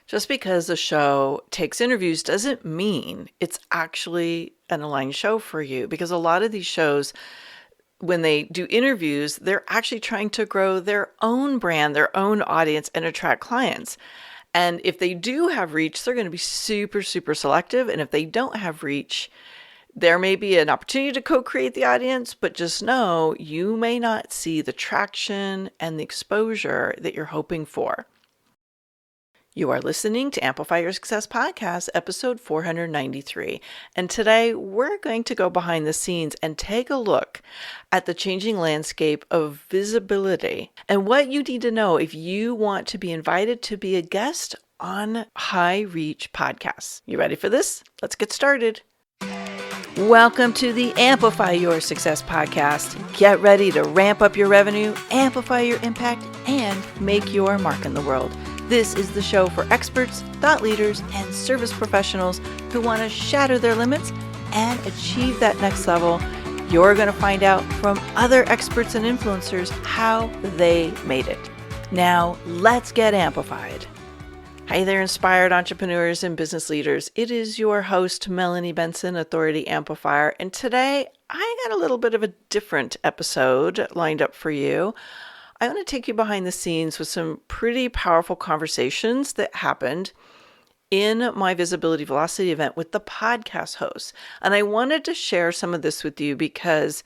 Just because a show takes interviews doesn't mean it's actually an aligned show for you, because a lot of these shows, when they do interviews, they're actually trying to grow their own brand, their own audience, and attract clients. And if they do have reach, they're going to be super, super selective. And if they don't have reach, there may be an opportunity to co-create the audience, but just know you may not see the traction and the exposure that you're hoping for. You are listening to Amplify Your Success Podcast, episode 493. And today we're going to go behind the scenes and take a look at the changing landscape of visibility and what you need to know if you want to be invited to be a guest on high reach podcasts. You ready for this? Let's get started. Welcome to the Amplify Your Success Podcast. Get ready to ramp up your revenue, amplify your impact, and make your mark in the world. This is the show for experts, thought leaders, and service professionals who want to shatter their limits and achieve that next level. You're going to find out from other experts and influencers how they made it. Now, let's get amplified. Hi there, inspired entrepreneurs and business leaders. It is your host, Melanie Benson, Authority Amplifier, and today I got a little bit of a different episode lined up for you. I want to take you behind the scenes with some pretty powerful conversations that happened in my Visibility Velocity event with the podcast hosts. And I wanted to share some of this with you because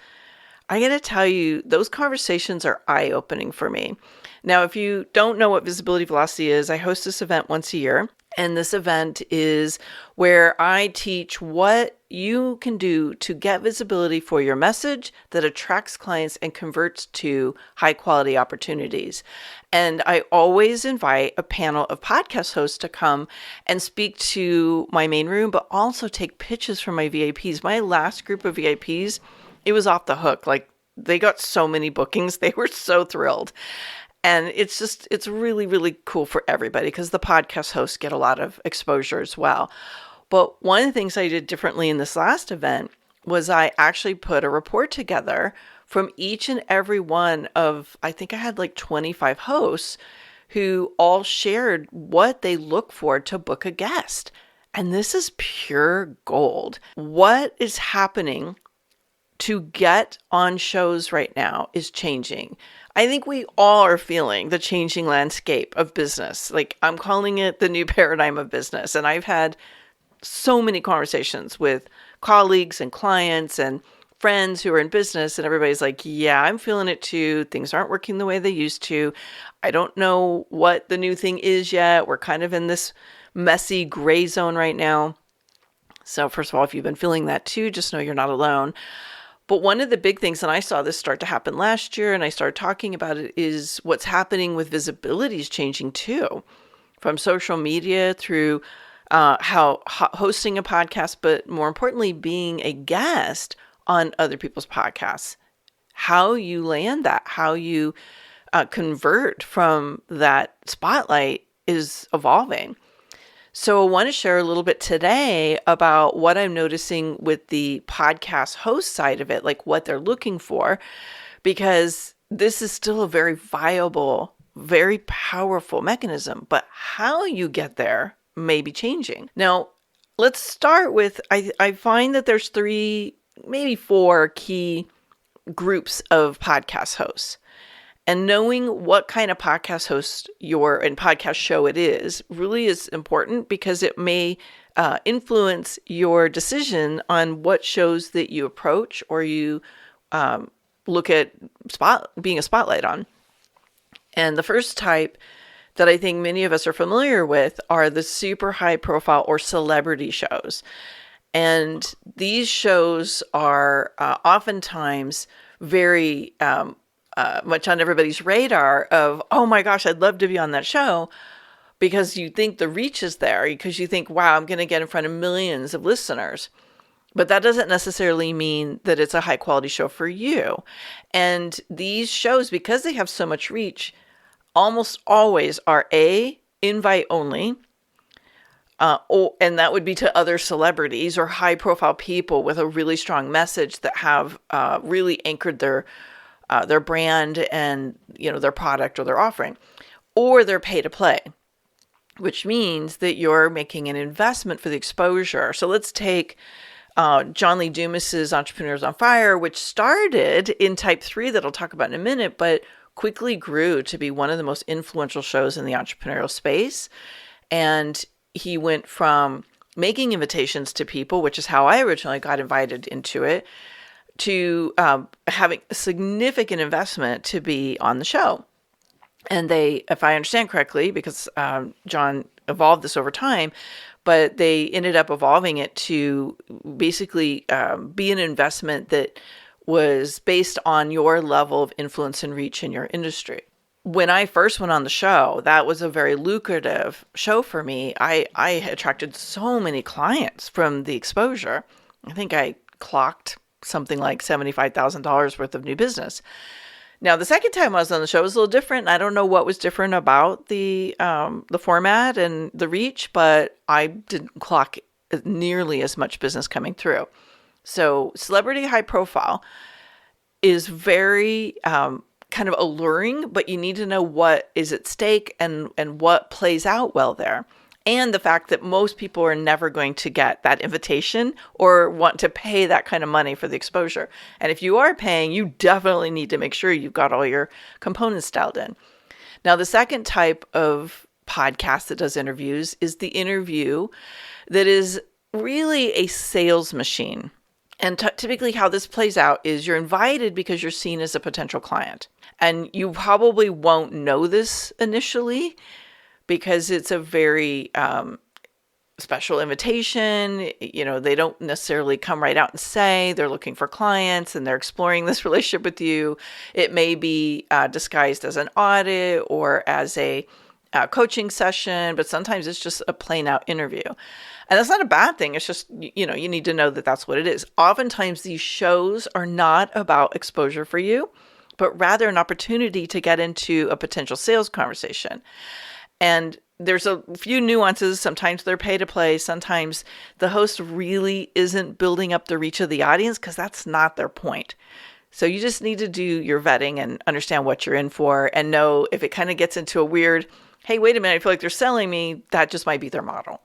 I'm going to tell you, those conversations are eye-opening for me. Now, if you don't know what Visibility Velocity is, I host this event once a year. And this event is where I teach what you can do to get visibility for your message that attracts clients and converts to high quality opportunities. And I always invite a panel of podcast hosts to come and speak to my main room, but also take pitches from my VIPs. My last group of VIPs, it was off the hook. Like, they got so many bookings. They were so thrilled. And it's really, really cool for everybody because the podcast hosts get a lot of exposure as well. But one of the things I did differently in this last event was I actually put a report together from each and every one of, I think I had like 25 hosts who all shared what they look for to book a guest. And this is pure gold. What is happening to get on shows right now is changing. I think we all are feeling the changing landscape of business. Like, I'm calling it the new paradigm of business. And I've had so many conversations with colleagues and clients and friends who are in business, and everybody's like, yeah, I'm feeling it too. Things aren't working the way they used to. I don't know what the new thing is yet. We're kind of in this messy gray zone right now. So first of all, if you've been feeling that too, just know you're not alone. But one of the big things, and I saw this start to happen last year, and I started talking about it, is what's happening with visibility is changing too, from social media through how hosting a podcast, but more importantly, being a guest on other people's podcasts. How you land that, how you convert from that spotlight is evolving. So I want to share a little bit today about what I'm noticing with the podcast host side of it, like what they're looking for, because this is still a very viable, very powerful mechanism, but how you get there may be changing. Now, let's start with, I find that there's 3, maybe 4 key groups of podcast hosts. And knowing what kind of podcast host and podcast show it is really is important because it may influence your decision on what shows that you approach or you look at being a spotlight on. And the first type that I think many of us are familiar with are the super high profile or celebrity shows. And these shows are oftentimes very much on everybody's radar of, oh my gosh, I'd love to be on that show, because you think the reach is there, because you think, wow, I'm going to get in front of millions of listeners. But that doesn't necessarily mean that it's a high quality show for you. And these shows, because they have so much reach, almost always are invite only, and that would be to other celebrities or high profile people with a really strong message that have really anchored their brand and their product or their offering, or they're pay to play. which means that you're making an investment for the exposure. So let's take John Lee Dumas's Entrepreneurs on Fire, which started in Type 3 that I'll talk about in a minute, but quickly grew to be one of the most influential shows in the entrepreneurial space. And he went from making invitations to people, which is how I originally got invited into it, to having a significant investment to be on the show. And they, if I understand correctly, because John evolved this over time, but they ended up evolving it to basically be an investment that was based on your level of influence and reach in your industry. When I first went on the show, that was a very lucrative show for me. I attracted so many clients from the exposure. I think I clocked something like $75,000 worth of new business. Now, the second time I was on the show was a little different. I don't know what was different about the format and the reach, but I didn't clock nearly as much business coming through. So celebrity high profile is very kind of alluring, but you need to know what is at stake and what plays out well there. And the fact that most people are never going to get that invitation or want to pay that kind of money for the exposure. And if you are paying, you definitely need to make sure you've got all your components dialed in. Now, the second type of podcast that does interviews is the interview that is really a sales machine. And typically how this plays out is you're invited because you're seen as a potential client. And you probably won't know this initially because it's a very special invitation. You know, they don't necessarily come right out and say they're looking for clients and they're exploring this relationship with you. It may be disguised as an audit or as a coaching session, but sometimes it's just a plain out interview. And that's not a bad thing. It's just, you know, you need to know that that's what it is. Oftentimes these shows are not about exposure for you, but rather an opportunity to get into a potential sales conversation. And there's a few nuances. Sometimes they're pay to play. Sometimes the host really isn't building up the reach of the audience because that's not their point. So you just need to do your vetting and understand what you're in for and know if it kind of gets into a weird, hey, wait a minute, I feel like they're selling me, that just might be their model.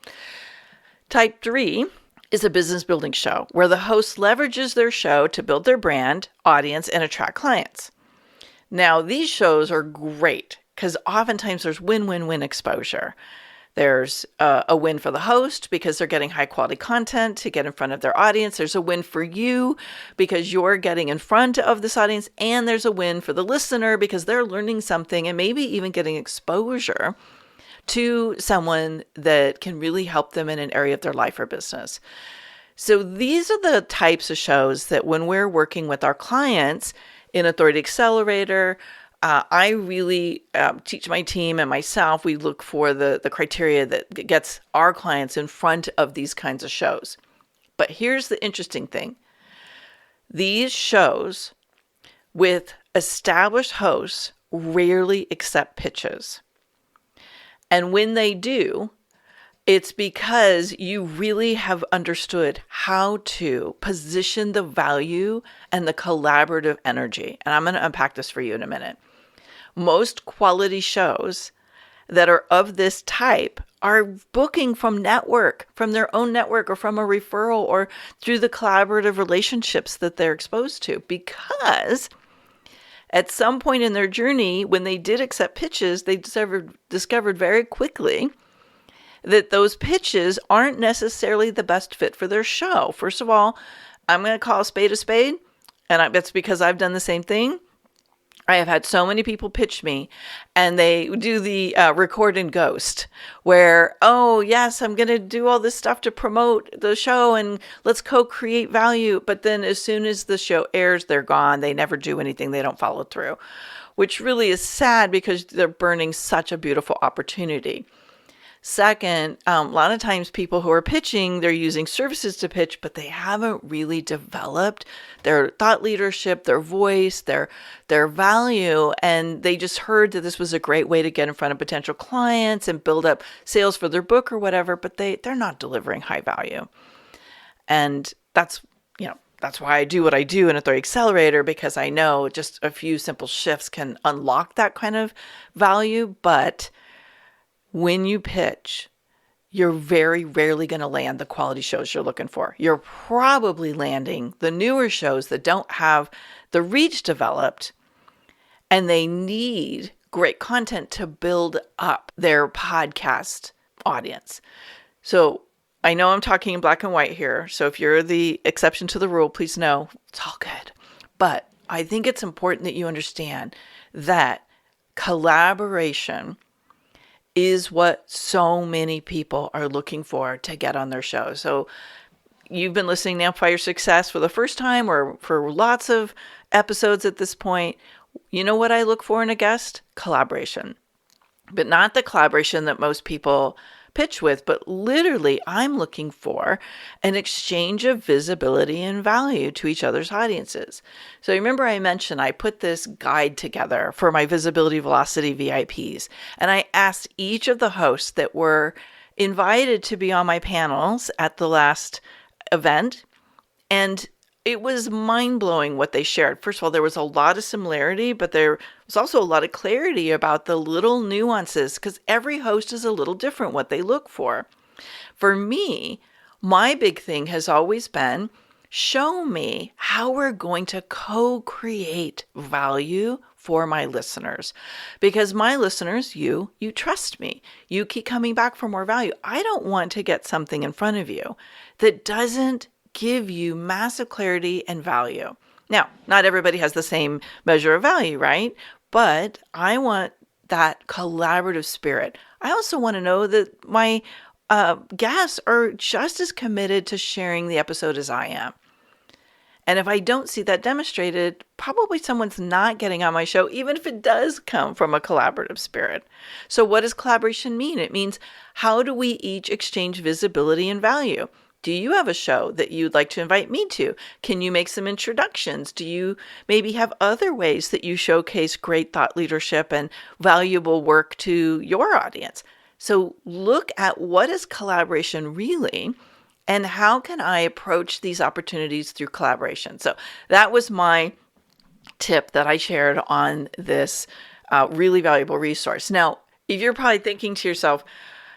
Type 3 is a business building show where the host leverages their show to build their brand, audience, and attract clients. Now, these shows are great because oftentimes there's win-win-win exposure. There's a win for the host because they're getting high quality content to get in front of their audience. There's a win for you because you're getting in front of this audience. And there's a win for the listener because they're learning something and maybe even getting exposure to someone that can really help them in an area of their life or business. So these are the types of shows that when we're working with our clients in Authority Accelerator, I really teach my team and myself, we look for the criteria that gets our clients in front of these kinds of shows. But here's the interesting thing. These shows with established hosts rarely accept pitches. And when they do, it's because you really have understood how to position the value and the collaborative energy. And I'm going to unpack this for you in a minute. Most quality shows that are of this type are booking from their own network or from a referral or through the collaborative relationships that they're exposed to. Because at some point in their journey, when they did accept pitches, they discovered very quickly that those pitches aren't necessarily the best fit for their show. First of all, I'm going to call a spade, and that's because I've done the same thing. I have had so many people pitch me and they do the record and ghost where, oh, yes, I'm going to do all this stuff to promote the show and let's co-create value. But then as soon as the show airs, they're gone. They never do anything. They don't follow through, which really is sad because they're burning such a beautiful opportunity. Second, a lot of times people who are pitching, they're using services to pitch, but they haven't really developed their thought leadership, their voice, their value. And they just heard that this was a great way to get in front of potential clients and build up sales for their book or whatever, but they're not delivering high value. And that's why I do what I do in Authority Accelerator, because I know just a few simple shifts can unlock that kind of value. But when you pitch, you're very rarely going to land the quality shows you're looking for. You're probably landing the newer shows that don't have the reach developed, and they need great content to build up their podcast audience. So I know I'm talking in black and white here. So if you're the exception to the rule, please know it's all good. But I think it's important that you understand that collaboration is what so many people are looking for to get on their show. So you've been listening to Amplify Your Success for the first time or for lots of episodes at this point. You know what I look for in a guest? Collaboration. But not the collaboration that most people pitch with, but literally I'm looking for an exchange of visibility and value to each other's audiences. So remember I mentioned I put this guide together for my Visibility Velocity VIPs, and I asked each of the hosts that were invited to be on my panels at the last event, and it was mind-blowing what they shared. First of all, there was a lot of similarity, but there was also a lot of clarity about the little nuances because every host is a little different what they look for. For me, my big thing has always been, show me how we're going to co-create value for my listeners. Because my listeners, you trust me. You keep coming back for more value. I don't want to get something in front of you that doesn't give you massive clarity and value. Now, not everybody has the same measure of value, right? But I want that collaborative spirit. I also want to know that my guests are just as committed to sharing the episode as I am. And if I don't see that demonstrated, probably someone's not getting on my show, even if it does come from a collaborative spirit. So what does collaboration mean? It means, how do we each exchange visibility and value? Do you have a show that you'd like to invite me to? Can you make some introductions? Do you maybe have other ways that you showcase great thought leadership and valuable work to your audience? So look at what is collaboration really, and how can I approach these opportunities through collaboration? So that was my tip that I shared on this really valuable resource. Now, if you're probably thinking to yourself,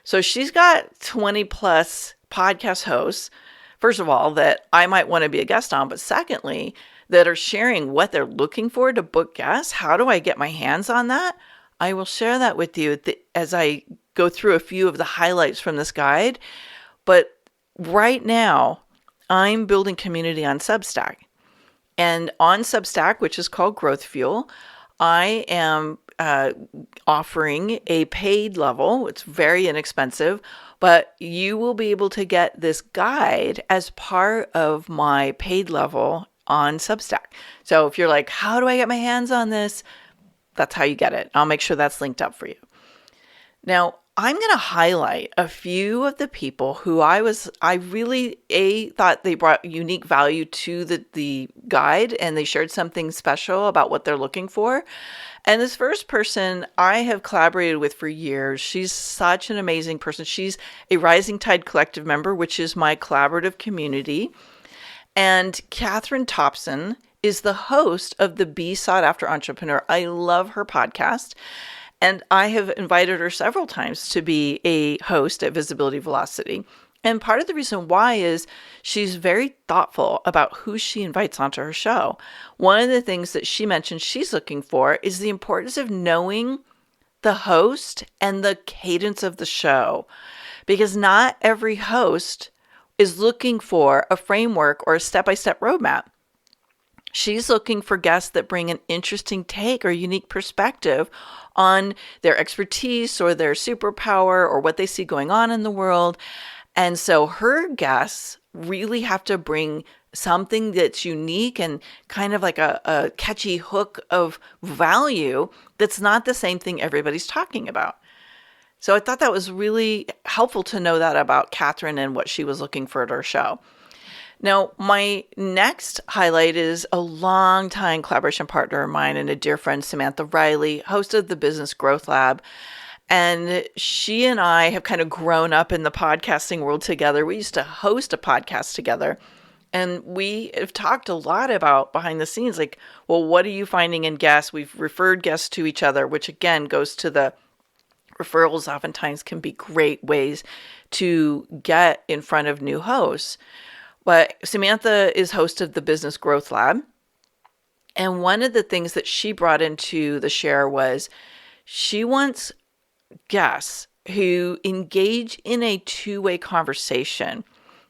so she's got 20 plus podcast hosts, first of all, that I might want to be a guest on, but secondly, that are sharing what they're looking for to book guests. How do I get my hands on that? I will share that with you as I go through a few of the highlights from this guide. But right now, I'm building community on Substack. And on Substack, which is called Growth Fuel, I am offering a paid level. It's very inexpensive, but you will be able to get this guide as part of my paid level on Substack. So if you're like, how do I get my hands on this? That's how you get it. I'll make sure that's linked up for you. Now, I'm going to highlight a few of the people who I really thought they brought unique value to the guide, and they shared something special about what they're looking for. And this first person I have collaborated with for years. She's such an amazing person. She's a Rising Tide Collective member, which is my collaborative community. And Katherine Thompson is the host of the Be Sought After Entrepreneur. I love her podcast. And I have invited her several times to be a host at Visibility Velocity. And part of the reason why is she's very thoughtful about who she invites onto her show. One of the things that she mentioned she's looking for is the importance of knowing the host and the cadence of the show. Because not every host is looking for a framework or a step-by-step roadmap. She's looking for guests that bring an interesting take or unique perspective on their expertise or their superpower or what they see going on in the world. And so her guests really have to bring something that's unique and kind of like a catchy hook of value that's not the same thing everybody's talking about. So I thought that was really helpful to know that about Katherine and what she was looking for at her show. Now, my next highlight is a longtime collaboration partner of mine and a dear friend, Samantha Riley, host of the Business Growth Lab. And she and I have kind of grown up in the podcasting world together. We used to host a podcast together. And we have talked a lot about behind the scenes, like, well, what are you finding in guests? We've referred guests to each other, which again goes to the Referrals oftentimes can be great ways to get in front of new hosts. But Samantha is host of the Business Growth Lab. And one of the things that she brought into the share was she wants guests who engage in a two-way conversation,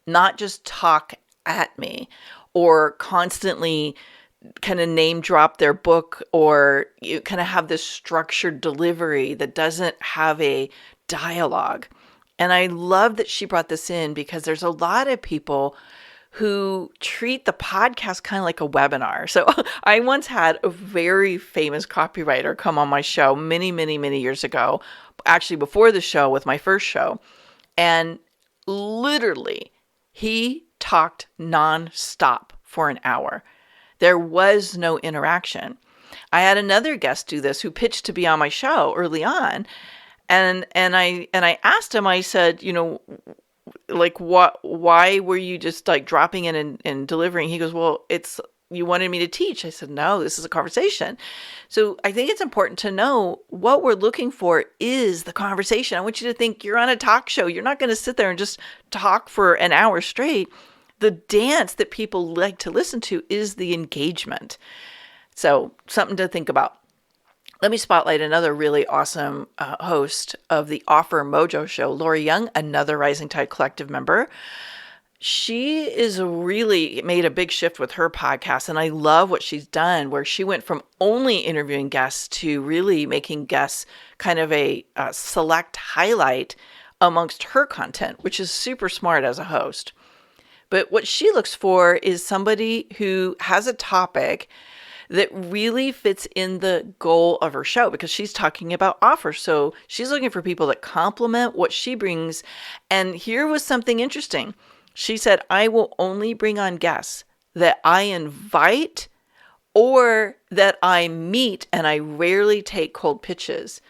not just talk at me or constantly kind of name drop their book, or you kind of have this structured delivery that doesn't have a dialogue. And I love that she brought this in because there's a lot of people who treat the podcast kind of like a webinar. So I once had a very famous copywriter come on my show many, many, many years ago, actually before the show with my first show. And literally, he talked nonstop for an hour. There was no interaction. I had another guest do this who pitched to be on my show early on. And I asked him, I said, like, why were you just like dropping in and delivering? He goes, well, you wanted me to teach. I said, no, this is a conversation. So I think it's important to know what we're looking for is the conversation. I want you to think you're on a talk show. You're not going to sit there and just talk for an hour straight. The dance that people like to listen to is the engagement. So something to think about. Let me spotlight another really awesome host of the Offer Mojo show, Lori Young, another Rising Tide Collective member. She is really made a big shift with her podcast, and I love what she's done, where she went from only interviewing guests to really making guests kind of a select highlight amongst her content, which is super smart as a host. But what she looks for is somebody who has a topic that really fits in the goal of her show, because she's talking about offers. So she's looking for people that complement what she brings. And here was something interesting. She said, I will only bring on guests that I invite or that I meet, and I rarely take cold pitches.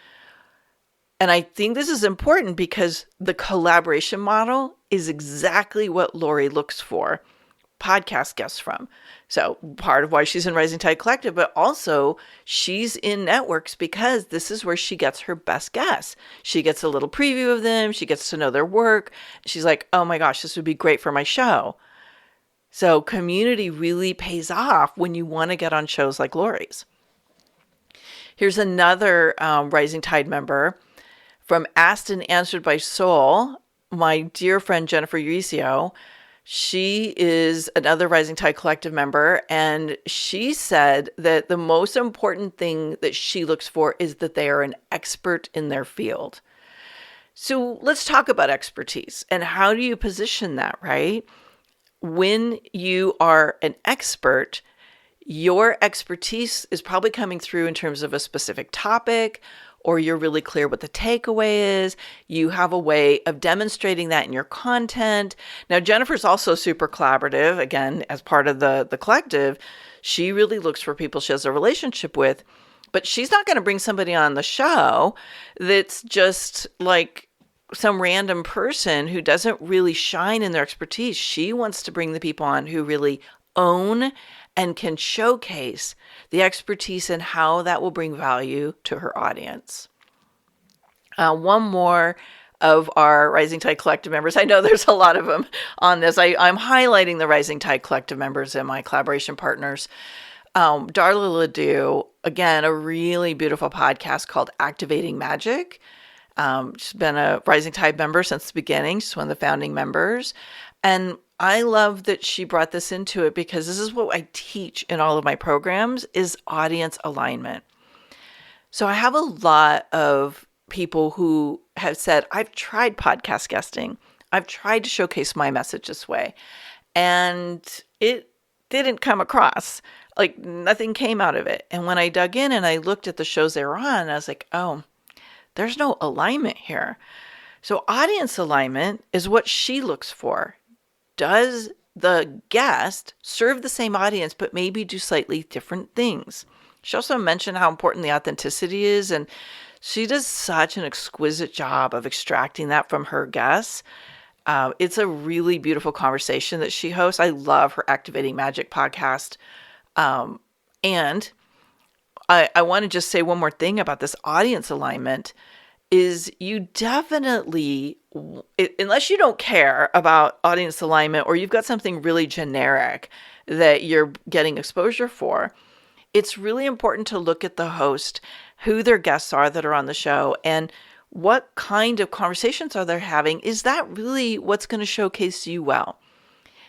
And I think this is important because the collaboration model is exactly what Lori looks for podcast guests from. So part of why she's in Rising Tide Collective, but also she's in networks because this is where she gets her best guests. She gets a little preview of them. She gets to know their work. She's like, oh my gosh, this would be great for my show. So community really pays off when you want to get on shows like Lori's. Here's another Rising Tide member from Asked and Answered by Soul, my dear friend Jennifer Urezzio. She is another Rising Tide Collective member, and she said that the most important thing that she looks for is that they are an expert in their field. So let's talk about expertise and how do you position that, right? When you are an expert, your expertise is probably coming through in terms of a specific topic, or you're really clear what the takeaway is. You have a way of demonstrating that in your content. Now, Jennifer's also super collaborative. Again, as part of the collective, she really looks for people she has a relationship with, but she's not going to bring somebody on the show that's just like some random person who doesn't really shine in their expertise. She wants to bring the people on who really own and can showcase the expertise and how that will bring value to her audience. One more of our Rising Tide Collective members. I know there's a lot of them on this. I'm highlighting the Rising Tide Collective members and my collaboration partners. Darla LeDoux, again, a really beautiful podcast called Activating Magic. She's been a Rising Tide member since the beginning. She's one of the founding members. And I love that she brought this into it because this is what I teach in all of my programs is audience alignment. So I have a lot of people who have said, I've tried podcast guesting. I've tried to showcase my message this way. And it didn't come across. Like nothing came out of it. And when I dug in and I looked at the shows they were on, I was like, oh, there's no alignment here. So audience alignment is what she looks for. Does the guest serve the same audience, but maybe do slightly different things? She also mentioned how important the authenticity is, and she does such an exquisite job of extracting that from her guests. It's a really beautiful conversation that she hosts. I love her Activating Magic podcast. And I want to just say one more thing about this audience alignment. is you definitely, unless you don't care about audience alignment or you've got something really generic that you're getting exposure for, it's really important to look at the host, who their guests are that are on the show, and what kind of conversations are they having. Is that really what's going to showcase you well?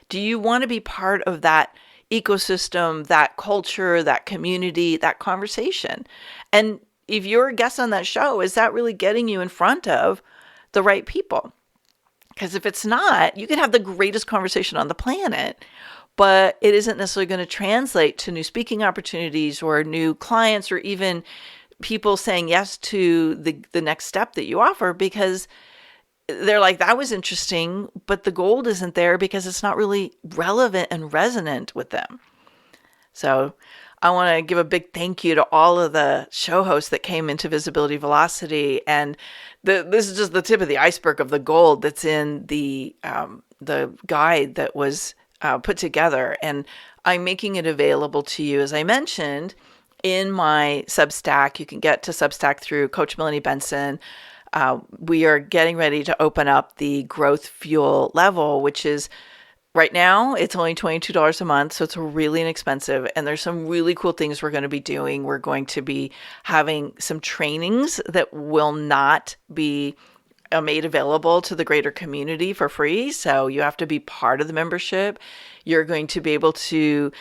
Do you want to be part of that ecosystem, that culture, that community, that conversation? And if you're a guest on that show, is that really getting you in front of the right people? Because if it's not, you can have the greatest conversation on the planet, but it isn't necessarily going to translate to new speaking opportunities or new clients or even people saying yes to the next step that you offer, because they're like, that was interesting, but the gold isn't there because it's not really relevant and resonant with them. So I want to give a big thank you to all of the show hosts that came into Visibility Velocity. And this is just the tip of the iceberg of the gold that's in the guide that was put together. And I'm making it available to you, as I mentioned, in my Substack. You can get to Substack through Coach Melanie Benson. We are getting ready to open up the Growth Fuel level, which is right now, it's only $22 a month. So it's really inexpensive. And there's some really cool things we're going to be doing. We're going to be having some trainings that will not be made available to the greater community for free. So you have to be part of the membership. You're going to be able to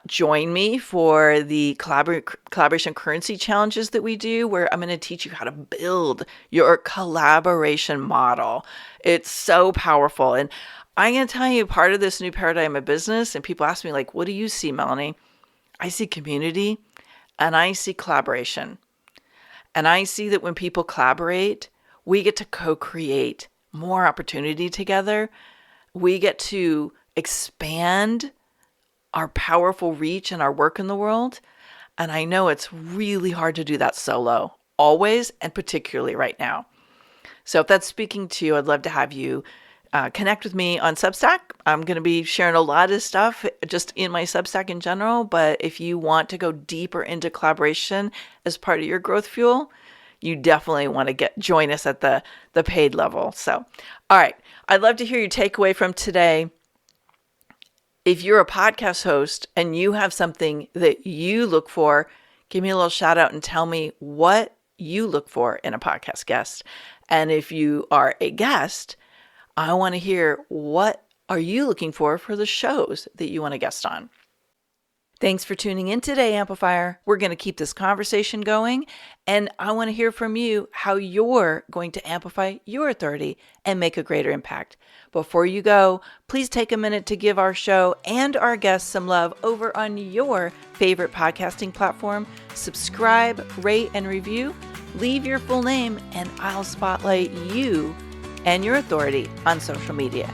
join me for the collaboration currency challenges that we do, where I'm going to teach you how to build your collaboration model. It's so powerful. And I'm going to tell you, part of this new paradigm of business, and people ask me, like, what do you see, Melanie? I see community and I see collaboration. And I see that when people collaborate, we get to co-create more opportunity together. We get to expand our powerful reach and our work in the world. And I know it's really hard to do that solo, always, and particularly right now. So if that's speaking to you, I'd love to have you connect with me on Substack. I'm going to be sharing a lot of stuff just in my Substack in general. But if you want to go deeper into collaboration as part of your growth fuel, you definitely want to join us at the paid level. So, all right. I'd love to hear your takeaway from today. If you're a podcast host and you have something that you look for, give me a little shout out and tell me what you look for in a podcast guest. And if you are a guest, I want to hear, what are you looking for the shows that you want to guest on? Thanks for tuning in today, Amplifier. We're going to keep this conversation going, and I want to hear from you how you're going to amplify your authority and make a greater impact. Before you go, please take a minute to give our show and our guests some love over on your favorite podcasting platform. Subscribe, rate, and review. Leave your full name, and I'll spotlight you and your authority on social media.